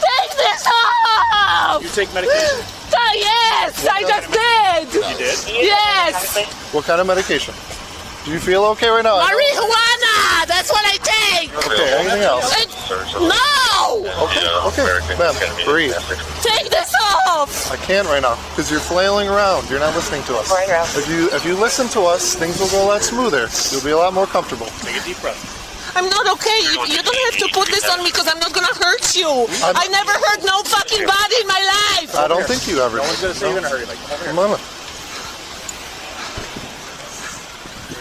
Take this off! You take medication? Yes, I just did! You did? Yes! What kind of medication? Do you feel okay right now? Marijuana! That's what I take! Okay, anything else? No! Okay, ma'am, breathe. Take this off! I can't right now, because you're flailing around. You're not listening to us. Right now. If you listen to us, things will go a lot smoother. You'll be a lot more comfortable. Take a deep breath. I'm not okay. You don't have to put this on me because I'm not gonna hurt you. I never hurt no fucking body in my life! I don't think you ever No did. one's going to say you're in a hurry. Like, Come on. we're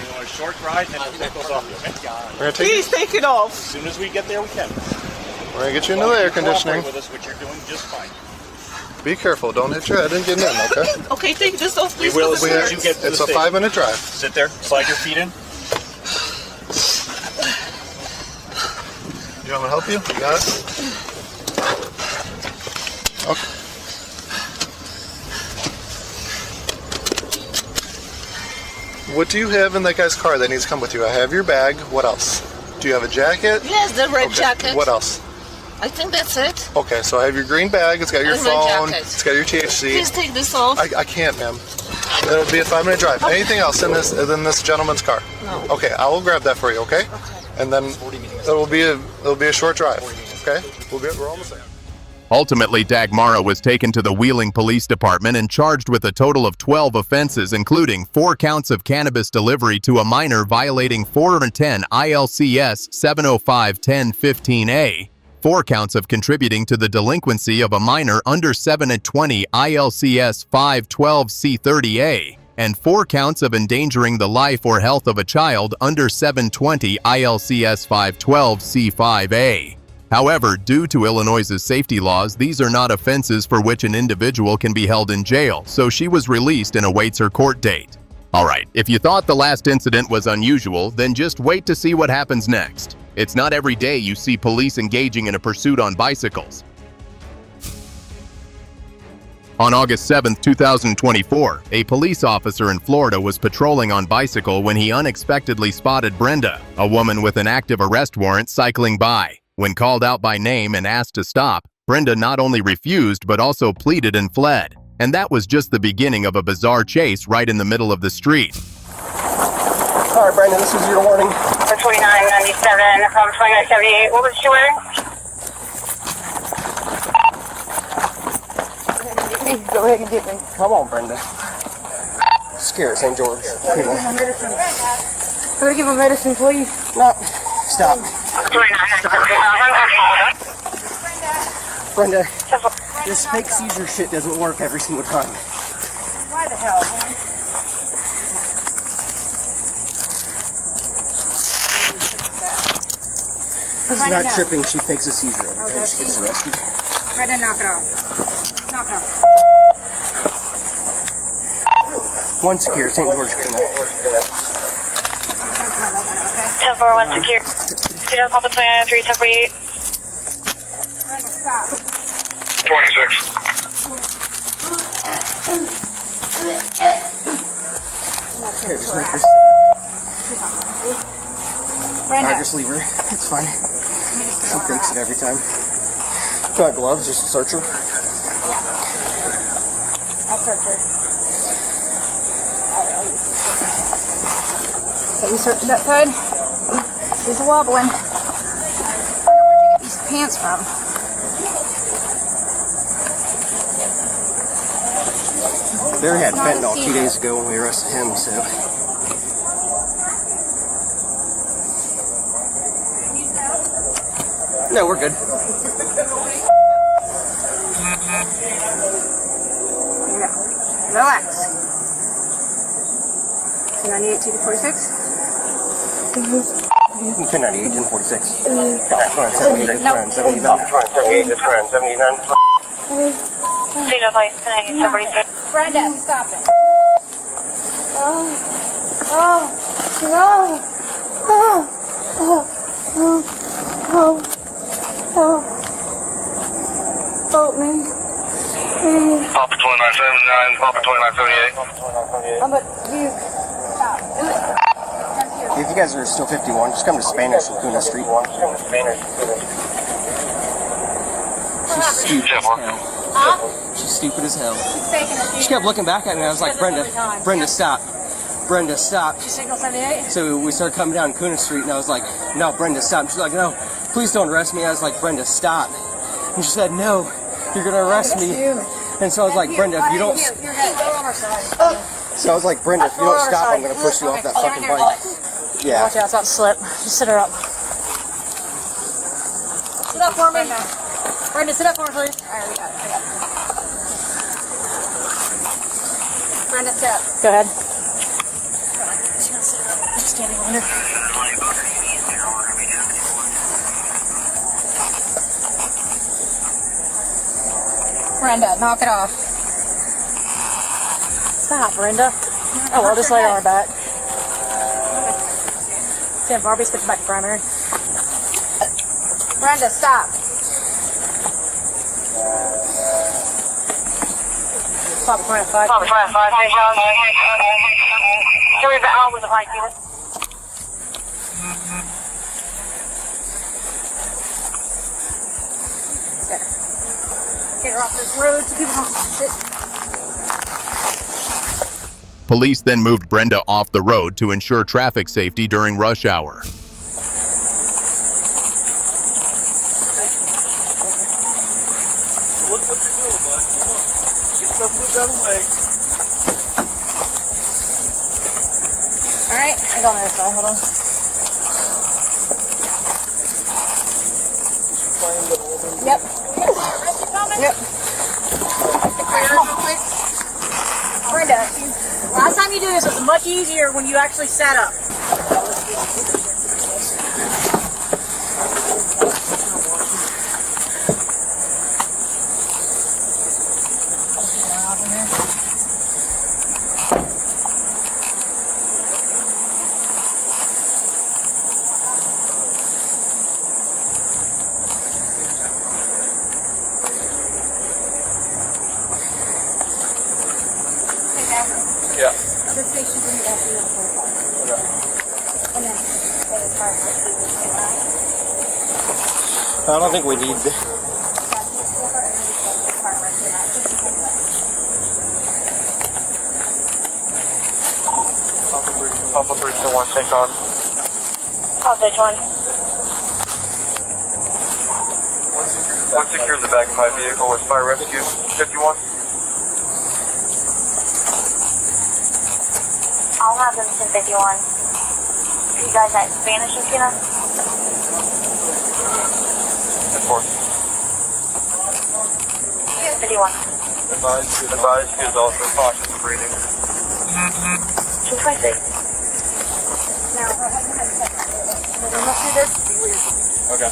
going on a short ride and then we'll take those off you, okay? We're gonna take Please take it off. As soon as we get there, we can. We're gonna get you into the air conditioning. With us, which you're doing just fine. Be careful. Don't hit your head and get in, okay? Okay, take this off, please. We will as because soon it as you hurts. get to the It's a station. 5-minute drive. Sit there, slide your feet in. You want me to help you? You got it? Okay. What do you have in that guy's car that needs to come with you? I have your bag. What else? Do you have a jacket? Yes, the red Okay. jacket. What else? I think that's it. Okay, so I have your green bag. It's got your And my phone. jacket. It's got your THC. Please take this off. I can't, ma'am. It'll be a 5-minute drive. Anything else in this gentleman's car? No. Okay, I will grab that for you. Okay. And then it'll be a short drive. Okay. We're almost there. Ultimately, Dagmara was taken to the Wheeling Police Department and charged with a total of 12 offenses, including 4 counts of cannabis delivery to a minor violating 410 ILCS 705-1015A, 4 counts of contributing to the delinquency of a minor under 7 at 20 ILCS 512C30A, and 4 counts of endangering the life or health of a child under 720 ILCS 512C5A. However, due to Illinois' safety laws, these are not offenses for which an individual can be held in jail, so she was released and awaits her court date. Alright, if you thought the last incident was unusual, then just wait to see what happens next. It's not every day you see police engaging in a pursuit on bicycles. On August 7, 2024, a police officer in Florida was patrolling on bicycle when he unexpectedly spotted Brenda, a woman with an active arrest warrant, cycling by. When called out by name and asked to stop, Brenda not only refused but also pleaded and fled. And that was just the beginning of a bizarre chase right in the middle of the street. All right, Brenda, this is your warning. For 2997 from 2978, what was she wearing? Go ahead and get me. Come on, Brenda. Scare St. George. Can I give him medicine, please? No, stop. Brenda, this fake seizure shit doesn't work every single time. Why the hell, man? This is not tripping, she fakes a seizure every time she gets arrested. Brenda, knock it off. Knock it off. One secure, St. George criminal. 1041 secure. Speed up, Papa 2903, 1048. Brenda, stop. 26. Here, just make her Brenda. just leave her. It's fine. She fakes it every time. Got gloves, just to search her. I'll search her. So you search that side? She's wobbling. Where'd you get these pants from? Barry had fentanyl 2 days ago when we arrested him, so. No, we're good. Relax. 298, 246? 1098, 1046. 278, 279. Speed up, please. 1046. Brenda, stop it. Help me. Papa 2979, Papa 2978. I'm a you. Stop. If you guys are still 51, just come to Spanish and Kuna Street. She's stupid as hell. She's stupid as hell. She kept looking back at me and I was like, Brenda, stop. Brenda, stop. She signal 78? So we started coming down Kuna Street and I was like, no, Brenda, stop. She's like, no, please don't arrest me. I was like, Brenda, stop. And she said, no, you're going to arrest me. And so I was like, Brenda, if you don't... So I was like, Brenda, if you don't stop, I'm going to push you off that fucking bike. Yeah. Watch out, it's about to slip. Just sit her up. Sit up for me. Brenda, sit up for me, please. I got it. Brenda, sit up. Go ahead. She's gonna sit up. I'm standing on her. Brenda, knock it off. Stop, Brenda. Oh, well, just lay her on her back. Sam, Barbie, switch back to primary. Brenda, stop. Papa 25. Papa 25, hey, John. Can we back home with the bike unit? There. Get her off this road so people don't sit. Police then moved Brenda off the road to ensure traffic safety during rush hour. Look what you're doing, bud. Come on. Get stuff moved out of the way. Alright, I'm going this way. Hold on. Yep. Yep. Brenda, last time you did this was much easier when you actually sat up. Yeah. Just make sure you bring it up to the car. Okay. And then the car I don't think we need. Papa 321, take on. Pop this one. What's secure in the back of my vehicle with fire rescue 51? I'll have them to 51. You guys at Spanish and Kina? Of course. 51. Advise he is also cautious of breathing. 226. Now, go ahead and have a second. We're going to do this. Be weird. Okay.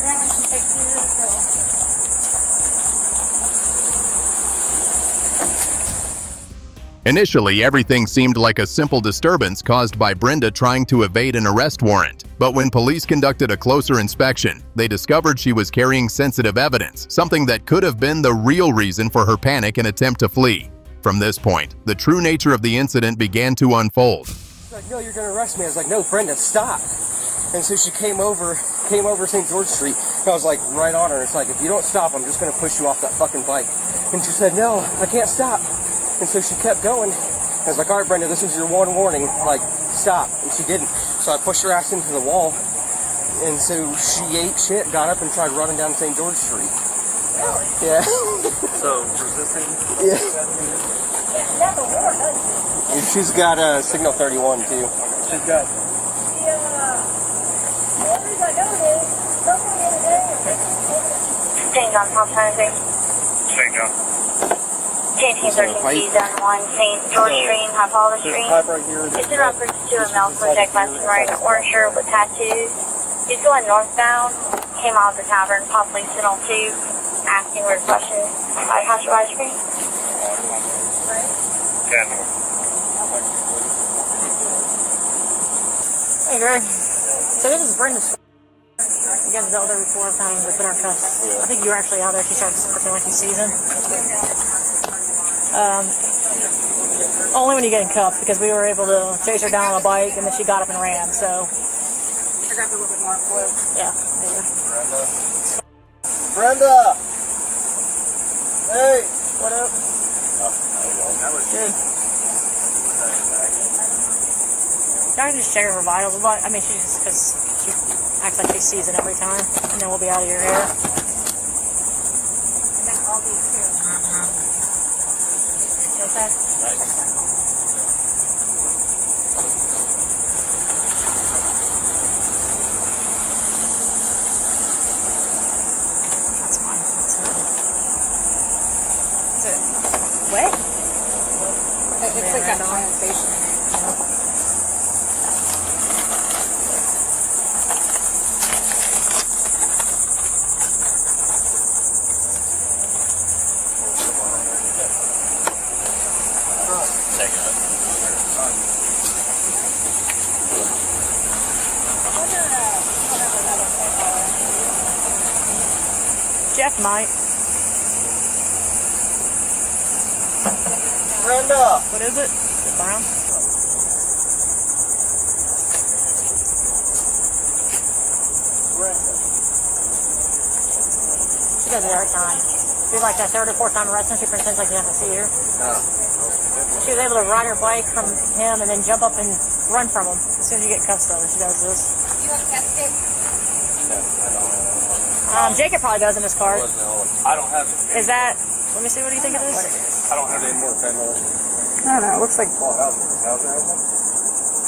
Then we can take you to the middle. Initially, everything seemed like a simple disturbance caused by Brenda trying to evade an arrest warrant. But when police conducted a closer inspection, they discovered she was carrying sensitive evidence, something that could have been the real reason for her panic and attempt to flee. From this point, the true nature of the incident began to unfold. She's like, no, you're gonna arrest me. I was like, no, Brenda, stop. And so she came over St. George Street, and I was like, right on her. It's like, if you don't stop, I'm just gonna push you off that fucking bike. And she said, no, I can't stop. And so she kept going. I was like, all right, Brenda, this is your one warning. Like, stop. And she didn't. So I pushed her ass into the wall. And so she ate shit, got up, and tried running down St. George Street. Really? Yeah. So, resisting? Yeah. That's a war, doesn't it? And she's got a signal 31, too. She's got. The only reason I know is something in the day. St. John, Pop 93. St. John. 1013 Zone 1, St. George Street, High Polly Street. It's in reference to a male subject left wearing an orange shirt with tattoos. He's going northbound, came out of the tavern, possibly Signal 2, asking weird questions. How's your ice cream? 10. Hey, Greg. So this is Brenda's. You guys dealt with her before, time we put our cuffs. I think you were actually out there. She started something like you season. Only when you get in cuffs, because we were able to chase her down on a bike, and then she got up and ran. So I grabbed a little bit more blue. Yeah. There you go. Brenda! Hey! What up? Good. I can just check her for vitals, but I mean, she just because she acts like she sees it every time, and then we'll be out of your hair. And then all these too. Okay. That's fine. That's it. Is it wet? It's like that sensation. Jeff might. Brenda! What is it? Is it brown? She does it every time. She's like that third or fourth time arresting, she pretends like she doesn't see her. She was able to ride her bike from him and then jump up and run from him. As soon as you get cuffs though, she does this. You have a test stick? Jacob probably does in his car. I don't have it. Is that, let me see, what do you think it is? I don't have any more penalties. I don't know, it looks like, Oh, how's it?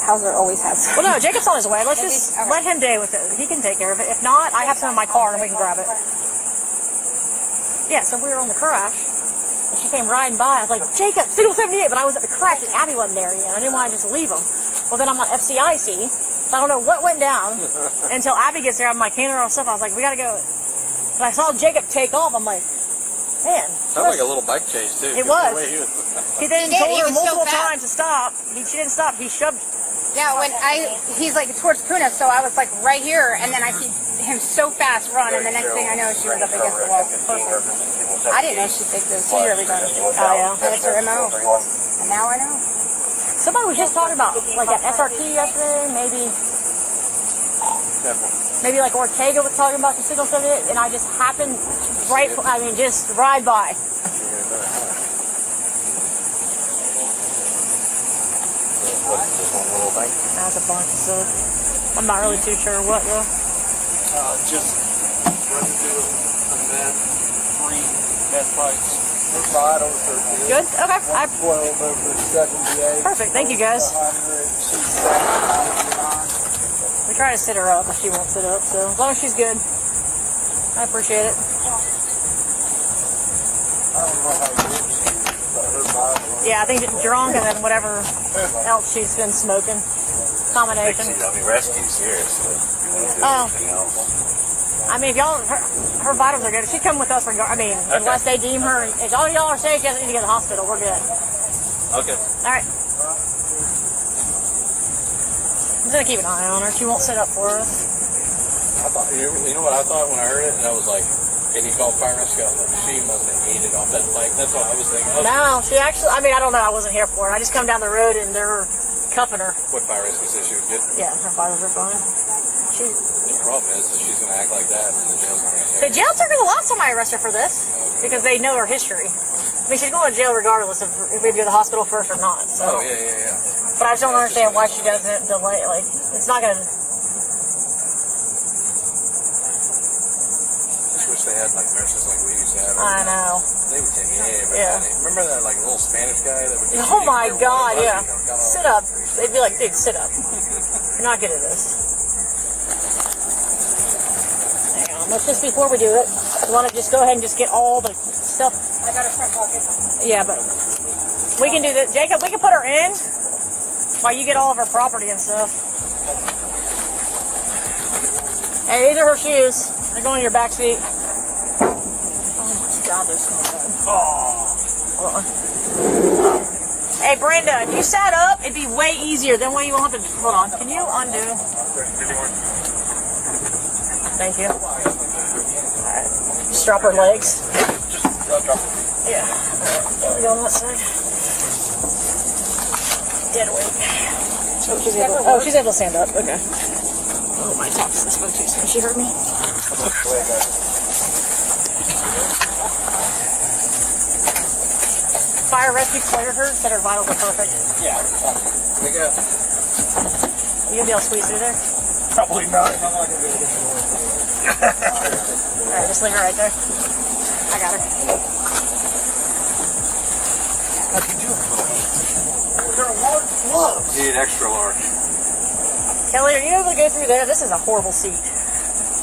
Hauser always has. Well, no, Jacob's on his way. Let's just let him deal with it. He can take care of it. If not, I have some in my car and we can grab it. Yeah, so we were on the crash. And she came riding by. I was like, Jacob, signal 78. But I was at the crash and Abby wasn't there yet. I didn't want to just leave him. Well, then I'm on FCIC. So I don't know what went down until Abby gets there. I'm like, handing her all stuff. I was like, we got to go. And I saw Jacob take off. I'm like, man. Sounds like a little bike chase, too. It was. He then told her multiple so times to stop. She didn't stop. He shoved. Yeah, he's like towards Puna, so I was like right here, and then I see him so fast run, and the next thing I know, she was up against the wall. Perfect. I didn't know she faked those too every time. Oh, yeah. That's her MO. And now I know. Somebody was just talking about, like, at SRT yesterday, maybe like Ortega was talking about the signal 78, and I just happened just ride by. That's a bunch of stuff. I'm not really too sure what, though. Just residue of meth, 3 meth pipes. Good? Okay. 12 over 78. Perfect. Thank you, guys. We try to sit her up, but she won't sit up, so as long as she's good, I appreciate it. Yeah, I think she's drunk and then whatever else she's been smoking. Combination. Rescue, seriously. Oh. I mean, if y'all, her vitals are good. She'd come with us, unless they deem her. If all y'all are safe, she doesn't need to go to the hospital. We're good. Okay. All right. I'm going to keep an eye on her. She won't sit up for us. I thought, you know what I thought when I heard it? And I was like, can you call fire rescue? I was like, she must have ate it off that bike. That's what I was thinking. No, she actually, I don't know. I wasn't here for it. I just come down the road and they're cuffing her. What fire rescue said she was good? Yeah, her vitals are fine. The problem is that she's going to act like that and the jail's not going to The jail took her the last time I arrested her for this because they know her history. I mean, she's going to jail regardless of if we go to the hospital first or not. So. Oh, yeah. But I just don't understand why she doesn't delay. Like, it's not going to. Just wish they had like nurses like we used to have. I know. They would take everybody. Yeah. Remember that like little Spanish guy that would just Oh my God, yeah. Sit up. They'd be like, dude, sit up. You're not good at this. Hang on. Let's just, before we do it, we want to just go ahead and just get all the stuff. I got a front pocket. Yeah, but we can do this. Jacob, we can put her in while you get all of her property and stuff. Hey, these are her shoes. They're going in your back seat. Oh my God, they're so bad. Hold on. Hey, Brenda, if you sat up, it'd be way easier. Then when you won't have to. Hold on. Can you undo? Thank you. Alright. Just drop her legs. Yeah. There we go on that side. Dead weight. Oh, she's able to stand up. Okay. Oh, my top's this way too. She hurt me. Fire rescue cleared her, said her vitals are perfect. Yeah. We go. You gonna be able to squeeze through there? Probably not. Alright, just leave her right there. I got her. How'd you do it? They're large gloves. You need extra large. Kelly, are you able to go through there? This is a horrible seat.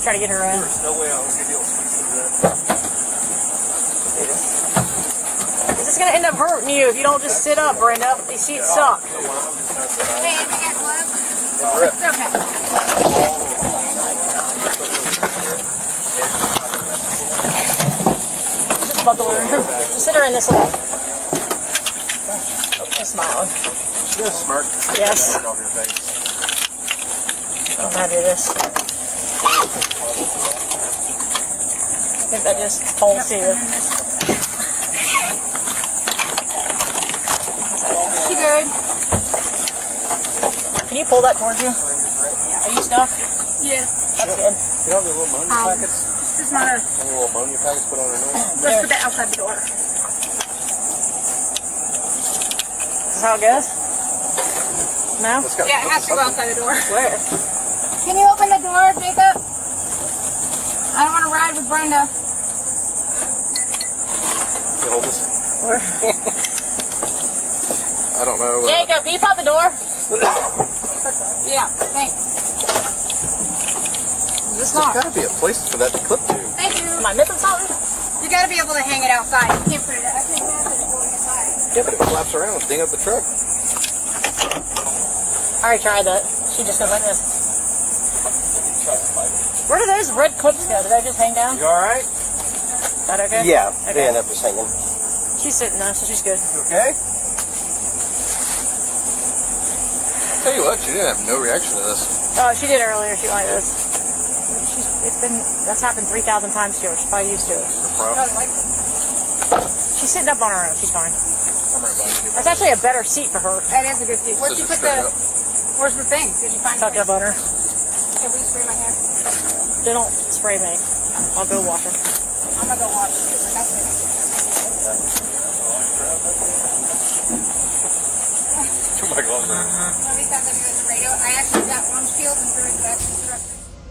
Try to get her in. There's no way I was gonna be able to squeeze through that. This is going to end up hurting you if you don't just sit up, Brenda. These seats suck. Hey, I got gloves. Okay. Just buckle her. Just sit her in this little. She's smiling. She does smirk. Yes. Off your face. I'm happy with this. I think that just holds to you. She good? Can you pull that towards you? Are you stuck? Yeah. That's good. You have the little ammonia packets? This is not a. The little ammonia packets put on her nose? Let's put that outside the door. Is this how it goes? No? Yeah, it has to go outside the door. Where? Can you open the door, Jacob? I don't want to ride with Brenda. You hold this? Where? I don't know. Jacob, can you pop the door? Yeah, thanks. It's There's got to be a place for that to clip to. Thank you. Am I missing something? You got to be able to hang it outside. You can't put it out. I think that's going inside. Yeah, but it flaps around. Ding up the truck. I already tried that. She just goes like this. Where do those red clips go? Do they just hang down? You alright? Is that okay? Yeah, Okay. they end up just hanging. She's sitting there, so she's good. Okay? Tell you what, she didn't have no reaction to this. Oh, she did earlier. She like this. That's happened 3,000 times to her. She's probably used to it. She's sitting up on her own. She's fine. That's actually a better seat for her. That is a good seat. Where'd you put where's the thing? Did you find it? Tucked up on her. Can we spray my hair? They don't spray me. I'll go wash her. I'm gonna go wash it. My gloves are. I actually got orange peels and threw it back to the truck.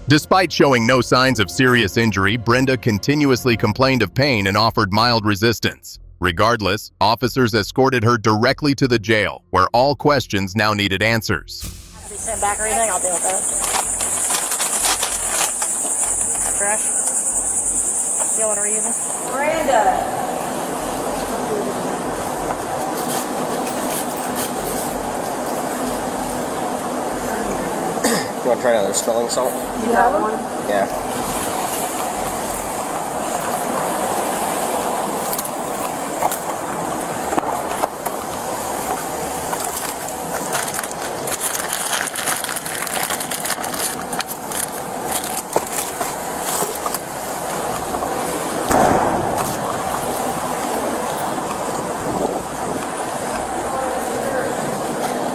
Despite showing no signs of serious injury, Brenda continuously complained of pain and offered mild resistance. Regardless, officers escorted her directly to the jail, where all questions now needed answers. If you send back or anything, I'll deal with that. Trash. See what we're using? Brenda! You want to try another smelling salt? You have one? Yeah.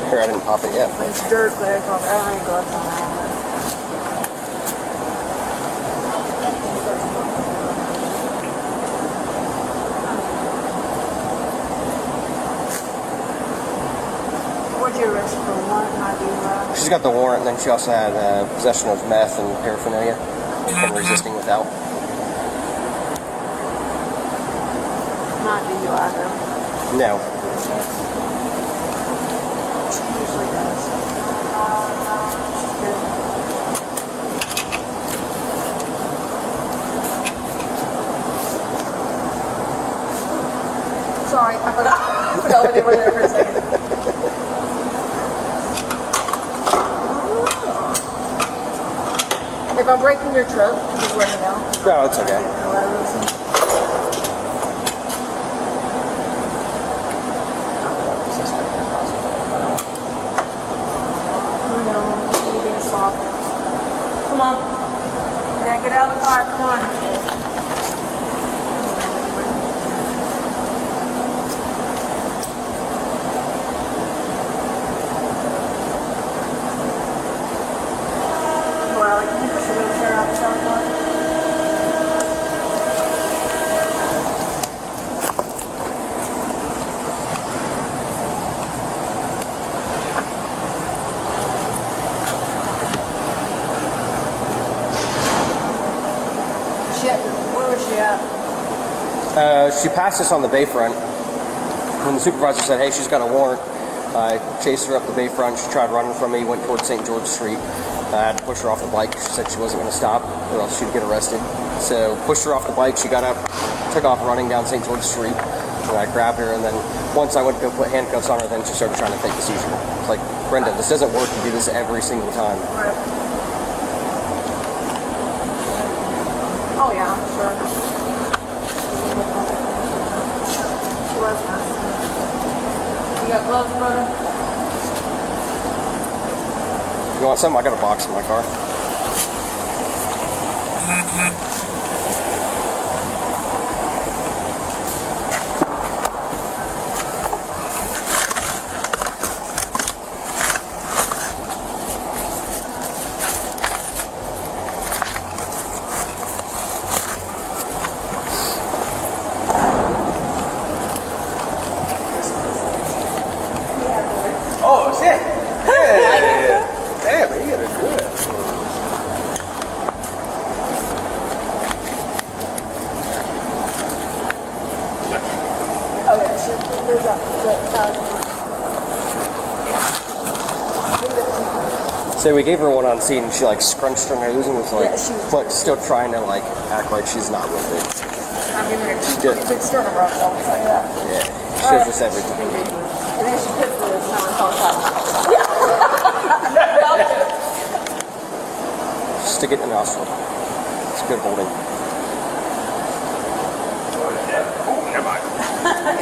Here, I didn't pop it yet. It's dirt there. I ain't gloves on. What'd you arrest for? What? She's got the warrant, and then she also had possession of meth and paraphernalia and resisting without. Not DUI though. No. She usually does. Sorry, I forgot when they were there for a second. If I'm breaking your truck, just let me know. No, it's okay. Come on. Yeah, get out of the car. Come on. Well, can you push the wheelchair out the front door? Where was she at? She passed us on the bayfront. When the supervisor said, hey, she's got a warrant, I chased her up the bayfront. She tried running from me, went towards St. George Street. I had to push her off the bike. She said she wasn't going to stop or else she'd get arrested. So pushed her off the bike. She got up, took off running down St. George Street. And I grabbed her, and then once I went to go put handcuffs on her, then she started trying to fake the seizure. It's like, Brenda, this doesn't work. You do this every single time. Oh yeah, sure. She was nice. You got gloves, brother? You want some? I got a box in my car. Oh, shit! Hey! Damn, you got it good. Oh yeah, so there's a So we gave her one on scene and she like scrunched her nose and was like, but still trying to like act like she's not with it. I'm giving her two big stir of rough, I'll tell you that. Yeah, shows us everything. And then she puts this now it's all top. Stick it in the nostril. It's good holding.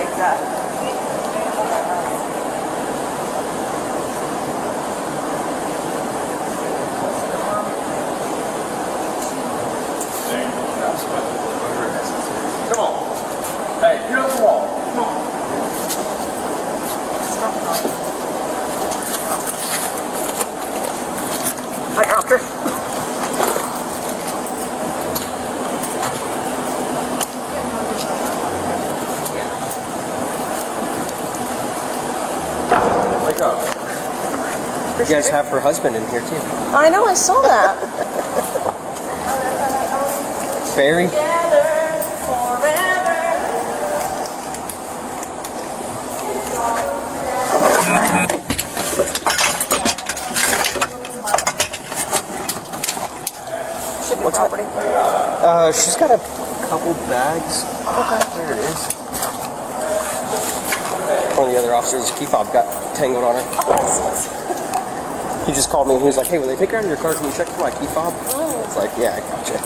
Exactly. Come on. Hey, get up the wall. Come on. Hi, Oscar. Wake up. You guys have her husband in here too. I know, I saw that. Barry? What's property? She's got a couple bags. Okay. There it is. One of the other officers, key fob, got tangled on her. He just called me and he was like, hey, will they take her out of your car? Can you check for my key fob? It's like, yeah, I gotcha.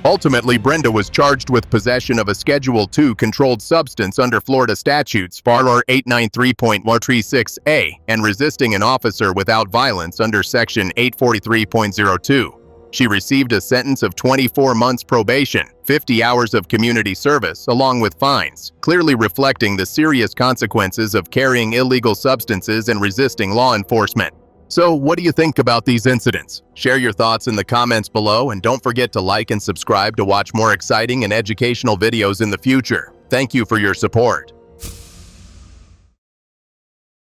Ultimately, Brenda was charged with possession of a Schedule II controlled substance under Florida statutes FAR 893.136A and resisting an officer without violence under Section 843.02. She received a sentence of 24 months probation, 50 hours of community service, along with fines, clearly reflecting the serious consequences of carrying illegal substances and resisting law enforcement. So, what do you think about these incidents? Share your thoughts in the comments below and don't forget to like and subscribe to watch more exciting and educational videos in the future. Thank you for your support.